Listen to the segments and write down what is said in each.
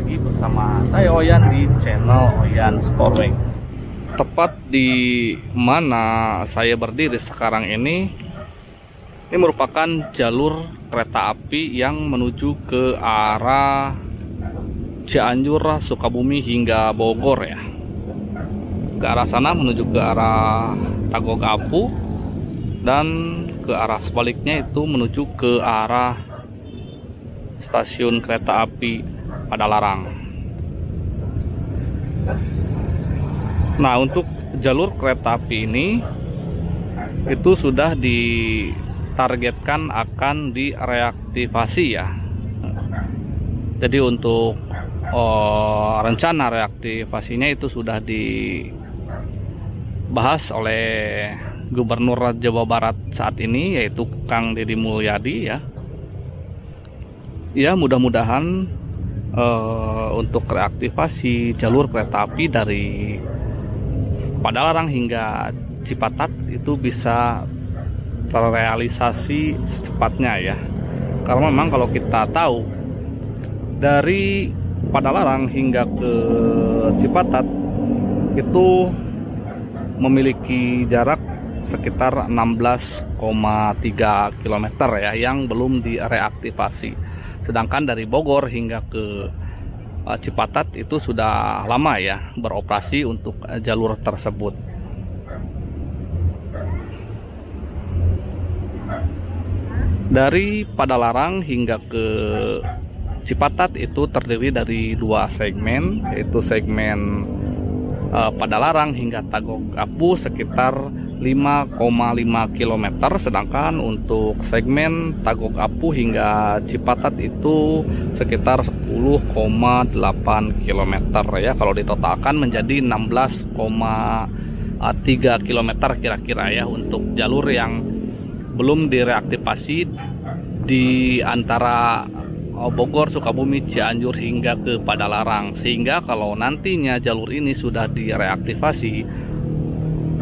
lagi bersama saya Oyan di channel Oyan Sportway. Tepat di mana saya berdiri sekarang ini merupakan jalur kereta api yang menuju ke arah Cianjur, Sukabumi hingga Bogor ya. Ke arah sana menuju ke arah Tagok-Apu, dan ke arah sebaliknya itu menuju ke arah stasiun kereta api Padalarang. Nah, untuk jalur kereta api ini itu sudah ditargetkan akan direaktivasi ya. Jadi untuk rencana reaktivasinya itu sudah dibahas oleh Gubernur Jawa Barat saat ini, yaitu Kang Deddy Mulyadi ya. Ya, mudah-mudahan untuk reaktivasi jalur kereta api dari Padalarang hingga Cipatat itu bisa terrealisasi secepatnya ya. Karena memang kalau kita tahu dari Padalarang hingga ke Cipatat itu memiliki jarak sekitar 16,3 km ya yang belum direaktivasi. Sedangkan dari Bogor hingga ke Cipatat itu sudah lama ya beroperasi untuk jalur tersebut. Dari Padalarang hingga ke Cipatat itu terdiri dari dua segmen, yaitu segmen Padalarang hingga Tagok-Apu sekitar 5,5 km, sedangkan untuk segmen Tagok-Apu hingga Cipatat itu sekitar 10,8 km ya. Kalau ditotalkan menjadi 16,3 km kira-kira ya untuk jalur yang belum direaktivasi di antara Bogor, Sukabumi, Cianjur hingga ke Padalarang. Sehingga kalau nantinya jalur ini sudah direaktivasi,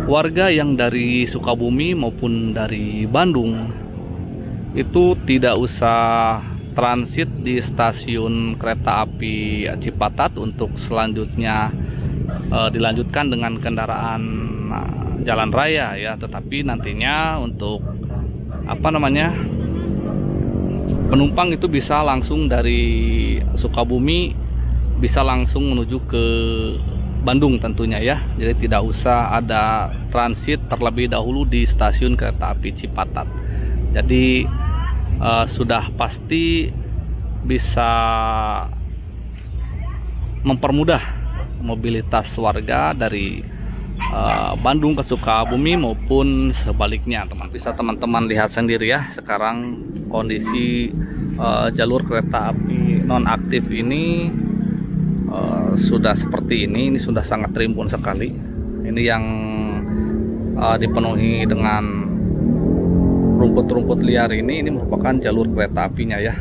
warga yang dari Sukabumi maupun dari Bandung itu tidak usah transit di stasiun kereta api Cipatat untuk selanjutnya dilanjutkan dengan kendaraan jalan raya ya, tetapi nantinya untuk penumpang itu bisa langsung dari Sukabumi bisa langsung menuju ke Bandung tentunya ya. Jadi tidak usah ada transit terlebih dahulu di stasiun kereta api Cipatat. Jadi sudah pasti bisa mempermudah mobilitas warga dari Bandung ke Sukabumi maupun sebaliknya. Bisa teman-teman lihat sendiri ya sekarang kondisi jalur kereta api nonaktif ini sudah seperti ini sudah sangat rimbun sekali. Ini yang dipenuhi dengan rumput-rumput liar ini merupakan jalur kereta apinya ya.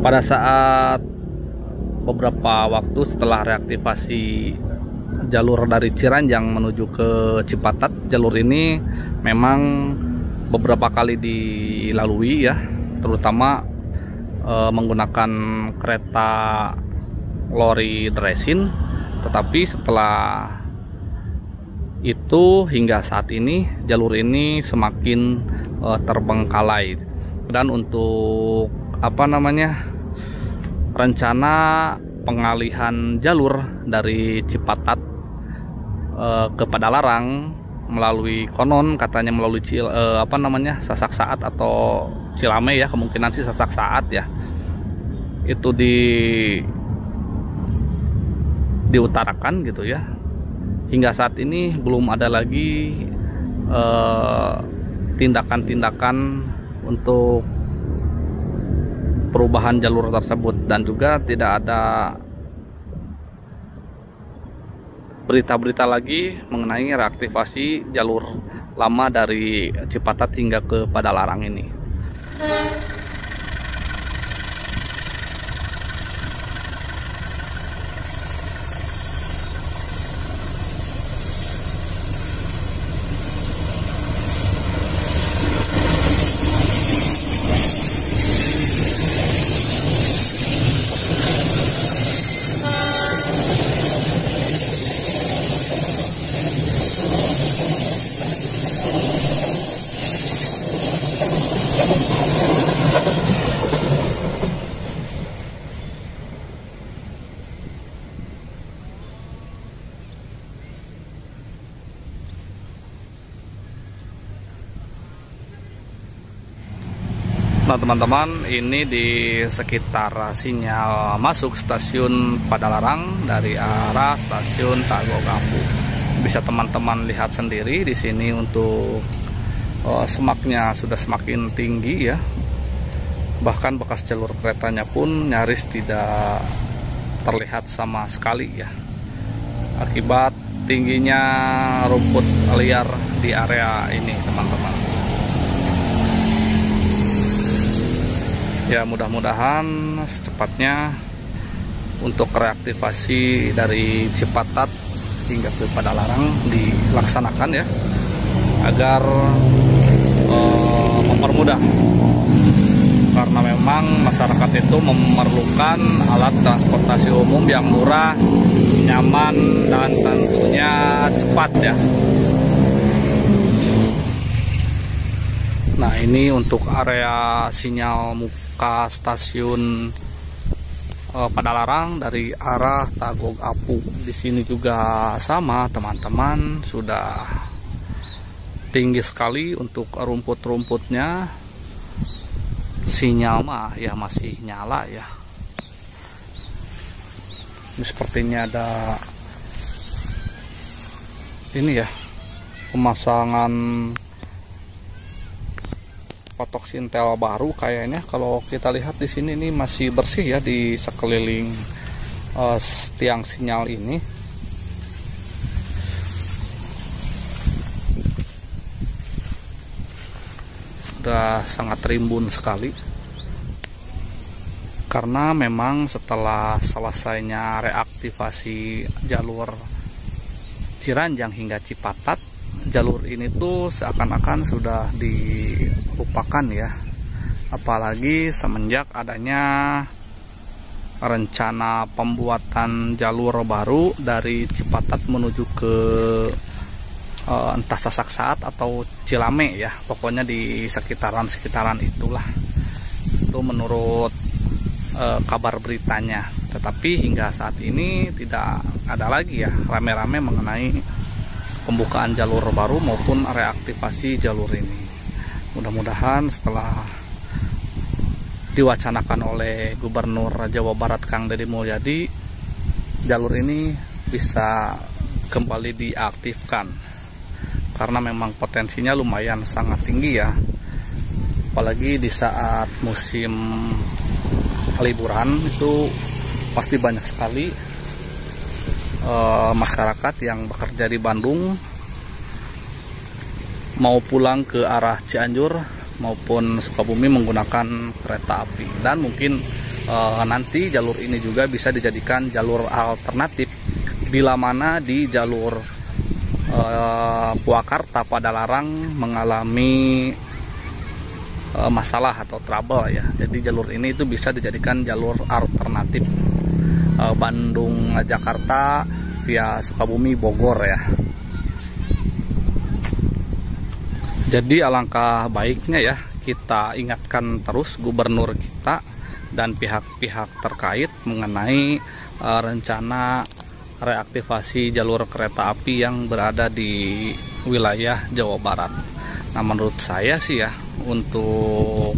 Pada saat beberapa waktu setelah reaktivasi jalur dari Ciranjang menuju ke Cipatat, jalur ini memang beberapa kali dilalui ya, terutama menggunakan kereta lori dresin. Tetapi setelah itu hingga saat ini jalur ini semakin terbengkalai. Dan untuk rencana pengalihan jalur dari Cipatat ke Padalarang melalui katanya melalui Sasak Saat atau Cilame ya, kemungkinan sih Sasak Saat ya, itu diutarakan gitu ya. Hingga saat ini belum ada lagi tindakan-tindakan untuk perubahan jalur tersebut, dan juga tidak ada berita-berita lagi mengenai reaktivasi jalur lama dari Cipatat hingga ke Padalarang ini. Nah teman-teman, ini di sekitar sinyal masuk stasiun Padalarang dari arah stasiun Tagok-Apu. Bisa teman-teman lihat sendiri di sini untuk semaknya sudah semakin tinggi ya. Bahkan bekas jalur keretanya pun nyaris tidak terlihat sama sekali ya. Akibat tingginya rumput liar di area ini teman-teman. Ya mudah-mudahan secepatnya untuk reaktivasi dari Cipatat hingga ke Padalarang dilaksanakan ya, agar mempermudah, karena memang masyarakat itu memerlukan alat transportasi umum yang murah, nyaman, dan tentunya cepat ya. Nah ini untuk area sinyal muka stasiun Padalarang dari arah Tagok-Apu. Di sini juga sama teman-teman, sudah tinggi sekali untuk rumput-rumputnya. Sinyal mah ya masih nyala ya. Ini sepertinya ada ini ya, pemasangan potok sintel baru kayaknya. Kalau kita lihat di sini ini masih bersih ya di sekeliling tiang sinyal ini. Sudah sangat rimbun sekali. Karena memang setelah selesainya reaktivasi jalur Ciranjang hingga Cipatat, jalur ini tuh seakan-akan sudah dilupakan ya. Apalagi semenjak adanya rencana pembuatan jalur baru dari Cipatat menuju ke entah Sasak Saat atau Cilame ya, pokoknya di sekitaran itulah. Itu menurut kabar beritanya. Tetapi hingga saat ini tidak ada lagi ya rame-rame mengenai pembukaan jalur baru maupun reaktivasi jalur ini. Mudah-mudahan setelah diwacanakan oleh Gubernur Jawa Barat Kang Deddy Mulyadi, jalur ini bisa kembali diaktifkan, karena memang potensinya lumayan sangat tinggi ya. Apalagi di saat musim liburan itu pasti banyak sekali masyarakat yang bekerja di Bandung mau pulang ke arah Cianjur maupun Sukabumi menggunakan kereta api. Dan mungkin nanti jalur ini juga bisa dijadikan jalur alternatif bila mana di jalur Purwakarta Padalarang mengalami masalah atau trouble ya. Jadi jalur ini itu bisa dijadikan jalur alternatif Bandung Jakarta via Sukabumi Bogor ya. Jadi alangkah baiknya ya kita ingatkan terus gubernur kita dan pihak-pihak terkait mengenai rencana reaktivasi jalur kereta api yang berada di wilayah Jawa Barat. Nah menurut saya sih ya, untuk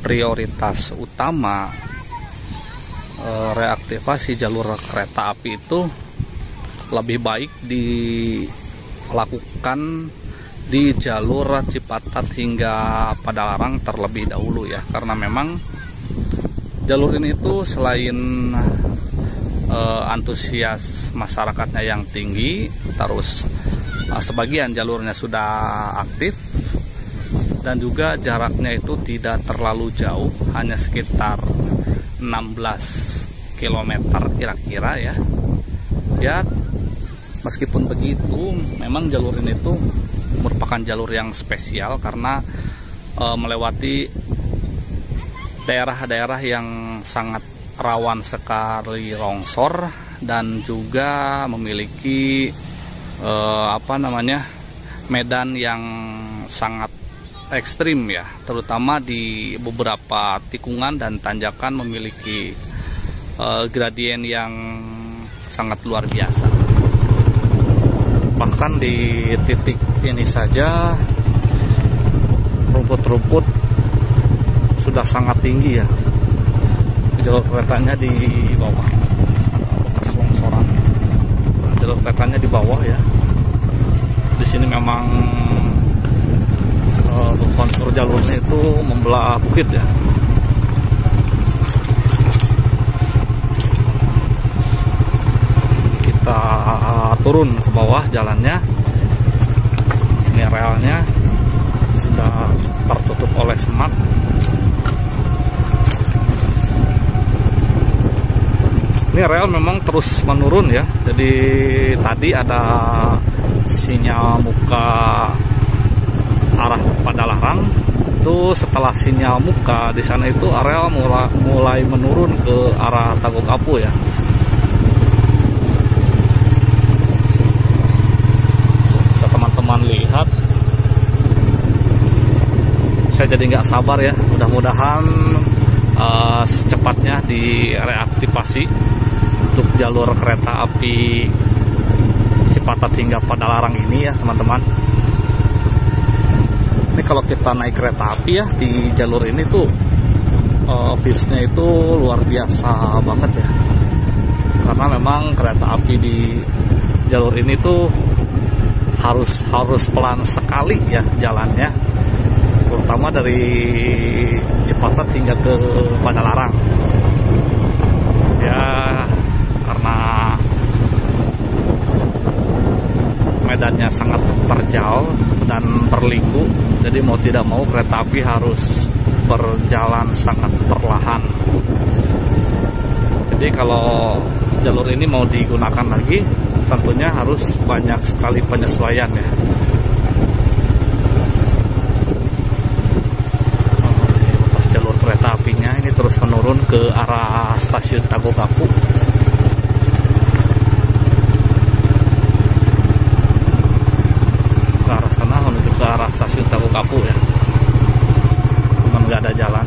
prioritas utama reaktivasi jalur kereta api itu lebih baik dilakukan di jalur Cipatat hingga Padalarang terlebih dahulu ya, karena memang jalur ini itu selain antusias masyarakatnya yang tinggi, terus sebagian jalurnya sudah aktif, dan juga jaraknya itu tidak terlalu jauh, hanya sekitar 16 km kira-kira ya. Ya, meskipun begitu memang jalur ini tuh merupakan jalur yang spesial karena melewati daerah-daerah yang sangat rawan sekali longsor dan juga memiliki medan yang sangat ekstrim ya, terutama di beberapa tikungan dan tanjakan memiliki gradien yang sangat luar biasa. Bahkan di titik ini saja rumput-rumput sudah sangat tinggi ya. Jalur keretanya di bawah, bekas longsoran. Jalur keretanya di bawah ya. Di sini memang kontur jalurnya itu membelah bukit ya. Kita turun ke bawah jalannya. Ini relnya sudah tertutup oleh semak. Ini rel memang terus menurun ya. Jadi tadi ada sinyal muka arah Padalarang. Itu setelah sinyal muka di sana itu rel mulai menurun ke arah Tagog Apu ya. Bisa teman-teman lihat. Saya jadi nggak sabar ya. Mudah-mudahan secepatnya direaktivasi untuk jalur kereta api Cipatat hingga Padalarang ini ya teman-teman. Ini kalau kita naik kereta api ya di jalur ini tuh viewsnya itu luar biasa banget ya. Karena memang kereta api di jalur ini tuh harus pelan sekali ya jalannya, terutama dari Cipatat hingga ke Padalarang ya, karena medannya sangat terjal dan berliku, jadi mau tidak mau kereta api harus berjalan sangat perlahan. Jadi kalau jalur ini mau digunakan lagi tentunya harus banyak sekali penyesuaian ya. Kereta apinya ini terus menurun ke arah stasiun Tagog Apu. Ke arah sana menuju ke arah stasiun Tagog Apu ya. Cuman nggak ada jalan.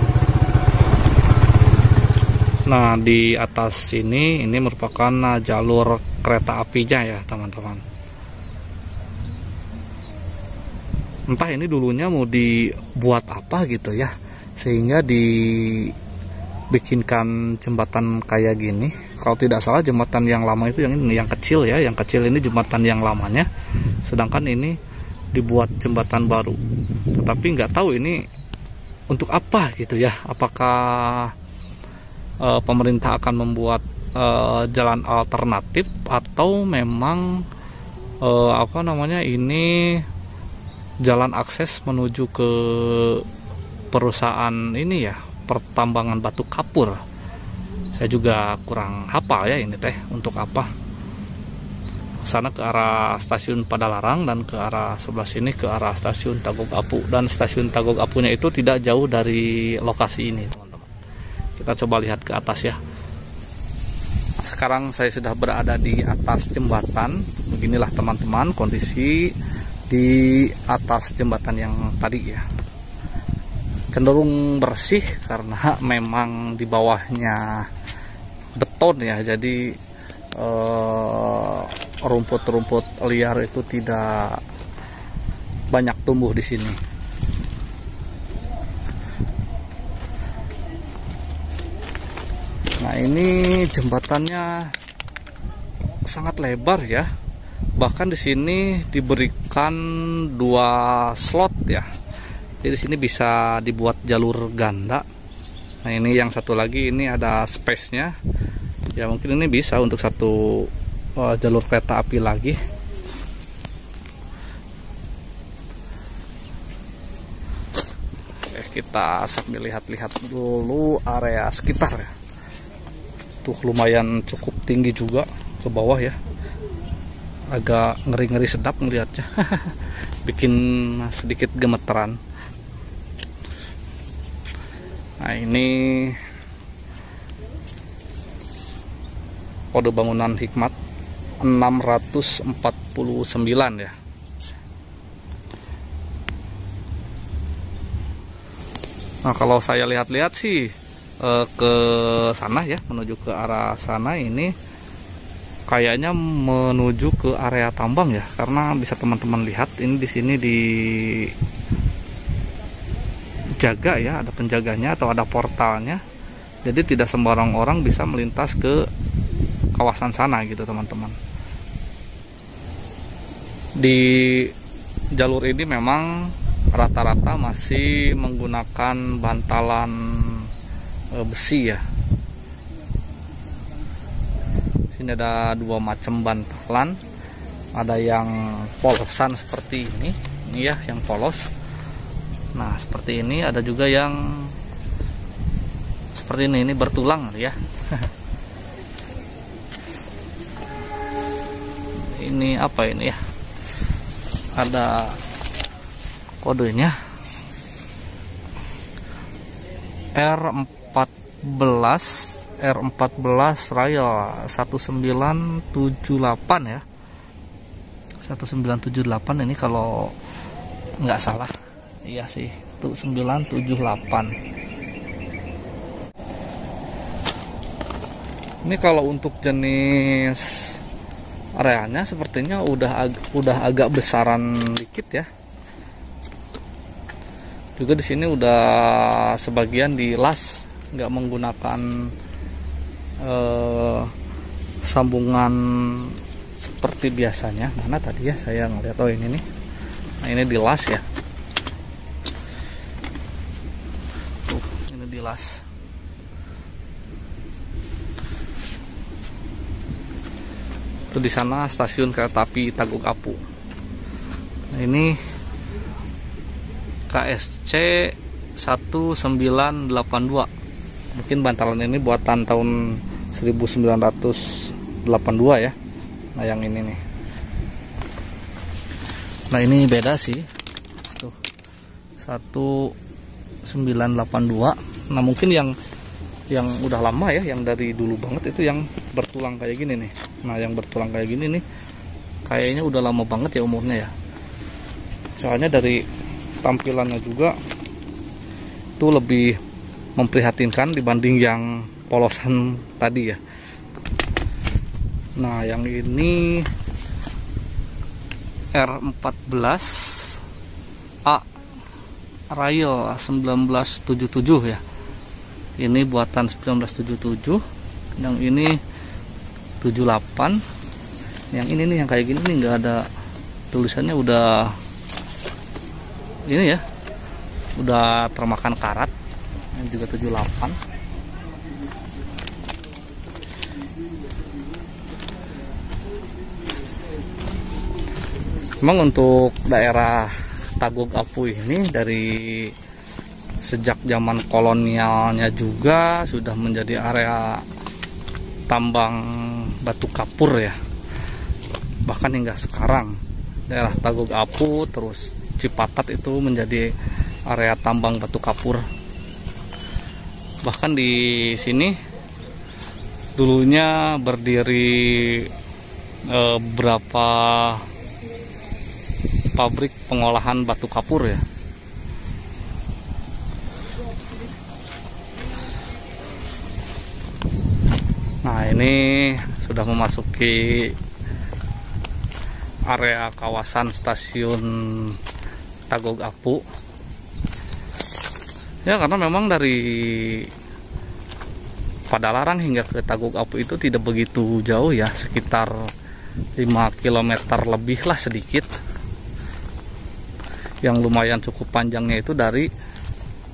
Nah di atas ini merupakan jalur kereta apinya ya teman-teman. Entah ini dulunya mau dibuat apa gitu ya, sehingga dibikinkan jembatan kayak gini. Kalau tidak salah jembatan yang lama itu yang ini, yang kecil ya, yang kecil ini jembatan yang lamanya, sedangkan ini dibuat jembatan baru. Tetapi nggak tahu ini untuk apa gitu ya, apakah pemerintah akan membuat jalan alternatif atau memang ini jalan akses menuju ke perusahaan ini ya, pertambangan batu kapur. Saya juga kurang hafal ya ini teh untuk apa. Sana ke arah stasiun Padalarang dan ke arah sebelah sini ke arah stasiun Tagog Apu, dan stasiun Tagog Apunya itu tidak jauh dari lokasi ini teman-teman. Kita coba lihat ke atas ya. Sekarang saya sudah berada di atas jembatan. Beginilah teman-teman kondisi di atas jembatan yang tadi ya. Cenderung bersih karena memang di bawahnya beton ya, jadi rumput-rumput liar itu tidak banyak tumbuh di sini. Nah ini jembatannya sangat lebar ya, bahkan di sini diberikan 2 slot ya. Jadi di sini bisa dibuat jalur ganda. Nah ini yang satu lagi ini ada space-nya. Ya mungkin ini bisa untuk satu jalur kereta api lagi. Oke, kita sambil lihat-lihat dulu area sekitar ya. Tuh lumayan cukup tinggi juga ke bawah ya. Agak ngeri-ngeri sedap melihatnya. Bikin sedikit gemeteran. Nah ini kode bangunan Hikmat 649 ya. Nah, kalau saya lihat-lihat sih ke sana ya, menuju ke arah sana ini kayaknya menuju ke area tambang ya, karena bisa teman-teman lihat ini di sini dijaga ya, ada penjaganya atau ada portalnya. Jadi tidak sembarang orang bisa melintas ke kawasan sana gitu teman-teman. Di jalur ini memang rata-rata masih menggunakan bantalan besi ya. Sini ada dua macam bantalan, ada yang polosan seperti ini ya, yang polos. Nah seperti ini, ada juga yang seperti ini bertulang ya. Ini apa ini ya? Ada kodenya R14 Rail 1978 ya. 1978 ini kalau nggak salah. Iya sih, itu 978. Ini kalau untuk jenis areanya sepertinya udah agak besaran dikit ya. Juga di sini udah sebagian dilas, nggak menggunakan sambungan seperti biasanya. Mana tadi ya saya ngeliat, oh ini nih. Nah ini dilas ya. Tuh, ini dilas. Itu di sana stasiun kereta api Tagug Apu. Nah, ini KSC 1982. Mungkin bantalan ini buatan tahun 1982 ya. Nah yang ini nih. Nah ini beda sih. Tuh 1982. Nah mungkin yang udah lama ya, yang dari dulu banget itu yang bertulang kayak gini nih. Nah yang bertulang kayak gini nih kayaknya udah lama banget ya umurnya ya. Soalnya dari tampilannya juga itu lebih memprihatinkan dibanding yang polosan tadi ya. Nah yang ini R14A Rail 1977 ya. Ini buatan 1977. Yang ini 78. Yang ini nih yang kayak gini nih nggak ada tulisannya, udah ini ya, udah termakan karat. Yang juga 78. Memang untuk daerah Tagug Apu ini dari sejak zaman kolonialnya juga sudah menjadi area tambang batu kapur ya. Bahkan hingga sekarang daerah Tagug Apu terus Cipatat itu menjadi area tambang batu kapur. Bahkan di sini dulunya berdiri berapa pabrik pengolahan batu kapur ya. Nah ini sudah memasuki area kawasan stasiun Tagug Apu. Ya karena memang dari Padalarang hingga ke Tagug Apu itu tidak begitu jauh ya, sekitar 5 km lebih lah sedikit. Yang lumayan cukup panjangnya itu dari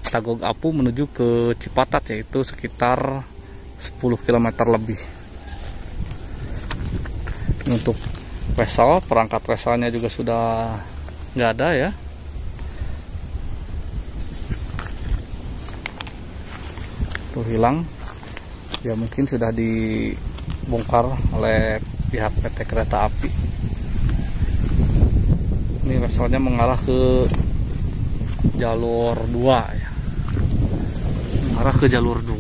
Tagug Apu menuju ke Cipatat, yaitu sekitar 10 km lebih. Untuk wesel, perangkat weselnya juga sudah nggak ada ya. Tuh hilang ya, mungkin sudah dibongkar oleh pihak PT Kereta Api. Ini weselnya mengarah ke jalur 2 ya, mengarah ke jalur 2.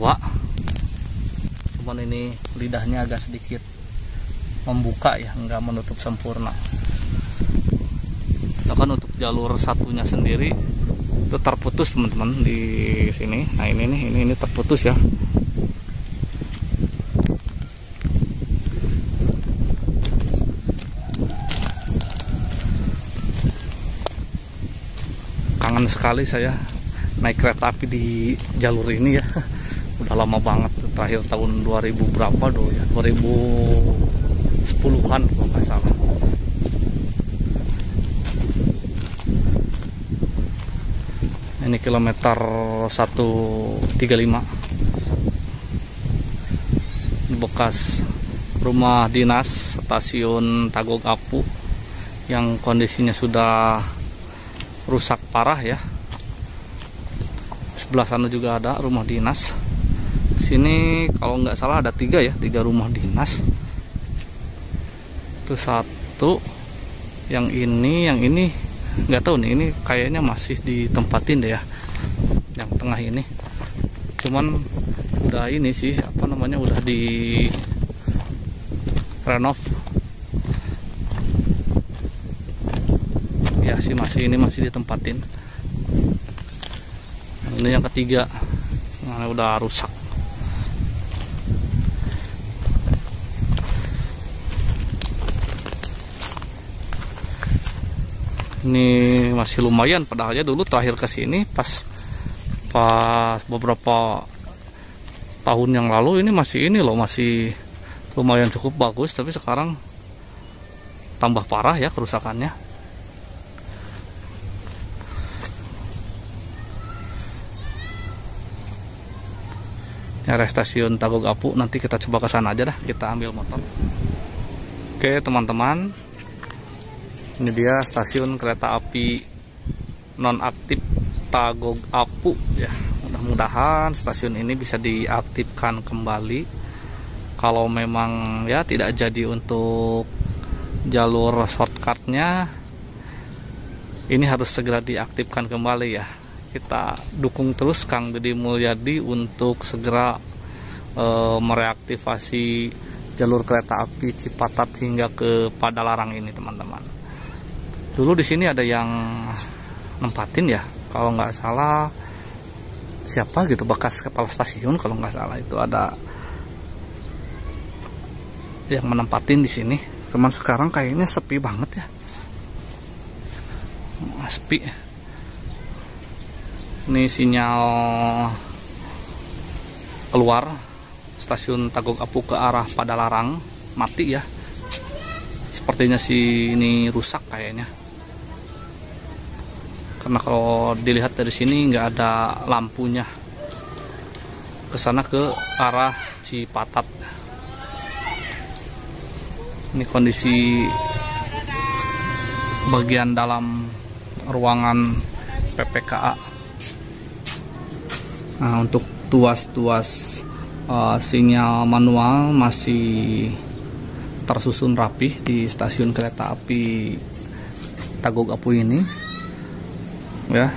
Cuman ini lidahnya agak sedikit membuka ya, nggak menutup sempurna. Bahkan untuk jalur satunya sendiri Itu terputus teman-teman di sini. Nah ini nih, ini terputus ya. Kangen sekali saya naik kereta api di jalur ini ya. Udah lama banget, terakhir tahun 2000 berapa dulu ya, 2010-an kalau nggak salah. Ini kilometer 135, bekas rumah dinas stasiun Tagog Apu yang kondisinya sudah rusak parah ya. Sebelah sana juga ada rumah dinas. Sini kalau nggak salah ada 3 rumah dinas. Itu 1, yang ini nggak tahu nih, ini kayaknya masih ditempatin deh ya, yang tengah ini. Cuman udah ini sih, apa namanya, udah di renov ya sih, ini masih ditempatin. Ini yang ketiga, nah, udah rusak. Ini masih lumayan, padahal ya dulu terakhir ke sini pas beberapa tahun yang lalu ini masih masih lumayan cukup bagus, tapi sekarang tambah parah ya kerusakannya. Ya, stasiun Tagog Apu, nanti kita coba ke sana aja dah, kita ambil motor. Oke teman-teman, ini dia stasiun kereta api nonaktif Tagog Apu ya. Mudah-mudahan stasiun ini bisa diaktifkan kembali. Kalau memang ya tidak jadi untuk jalur shortcutnya, ini harus segera diaktifkan kembali ya. Kita dukung terus Kang Deddy Mulyadi untuk segera mereaktivasi jalur kereta api Cipatat hingga ke Padalarang ini teman-teman. Dulu di sini ada yang nempatin ya, kalau nggak salah siapa gitu, bekas kepala stasiun kalau nggak salah, itu ada yang menempatin di sini. Cuman sekarang kayaknya sepi banget ya, sepi. Ini sinyal keluar stasiun Tagog Apu ke arah Padalarang mati ya. Sepertinya sih ini rusak kayaknya, karena kalau dilihat dari sini nggak ada lampunya ke sana ke arah Cipatat. Ini kondisi bagian dalam ruangan PPKA. Nah, untuk tuas-tuas sinyal manual masih tersusun rapi di stasiun kereta api Tagog Apu ini ya,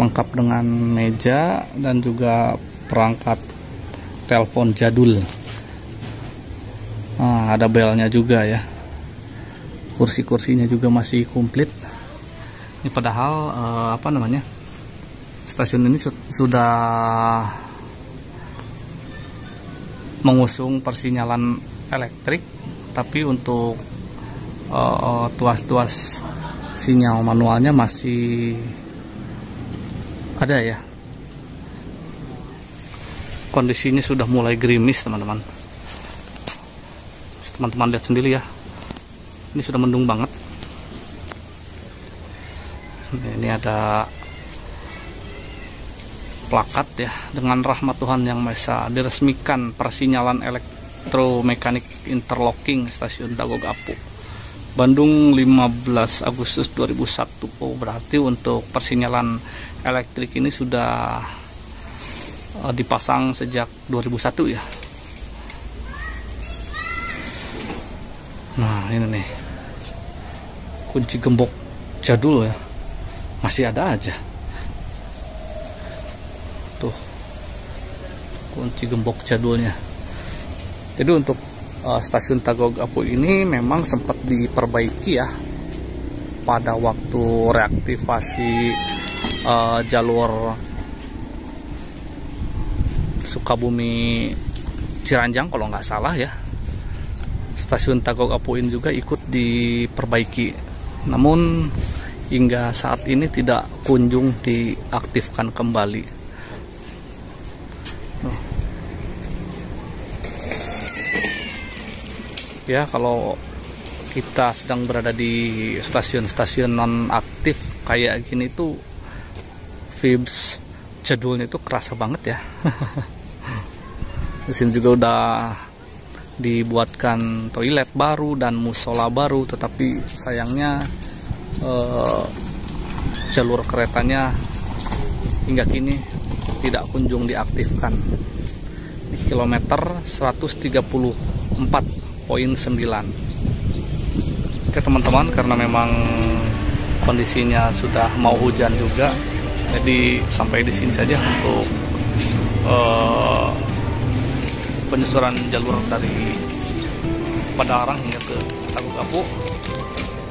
lengkap dengan meja dan juga perangkat telepon jadul. Nah, ada belnya juga ya, kursi-kursinya juga masih komplit. Ini padahal apa namanya, stasiun ini sudah mengusung persinyalan elektrik, tapi untuk tuas-tuas sinyal manualnya masih ada ya. Kondisi ini sudah mulai gerimis teman-teman. Teman-teman lihat sendiri ya, ini sudah mendung banget. Ini ada plakat ya, dengan rahmat Tuhan Yang Maha Esa diresmikan persinyalan elektromekanik interlocking stasiun Tagog Apu Bandung 15 Agustus 2001. Oh, berarti untuk persinyalan elektrik ini sudah dipasang sejak 2001 ya. Nah ini nih, kunci gembok jadul ya, masih ada aja tuh kunci gembok jadulnya. Jadi untuk stasiun Tagog Apu ini memang sempat diperbaiki ya pada waktu reaktivasi jalur Sukabumi Ciranjang kalau nggak salah ya. Stasiun Tagok Apuin juga ikut diperbaiki, namun hingga saat ini tidak kunjung diaktifkan kembali. Ya, kalau kita sedang berada di stasiun-stasiun non aktif kayak gini tuh vibes jadulnya itu kerasa banget ya. Di sini juga udah dibuatkan toilet baru dan musola baru, tetapi sayangnya jalur keretanya hingga kini tidak kunjung diaktifkan di kilometer 134.9. Oke teman-teman, karena memang kondisinya sudah mau hujan juga, jadi sampai di sini saja untuk penyusuran jalur dari Padalarang hingga ke Tagok Apu.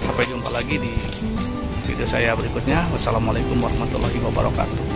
Sampai jumpa lagi di video saya berikutnya. Wassalamualaikum warahmatullahi wabarakatuh.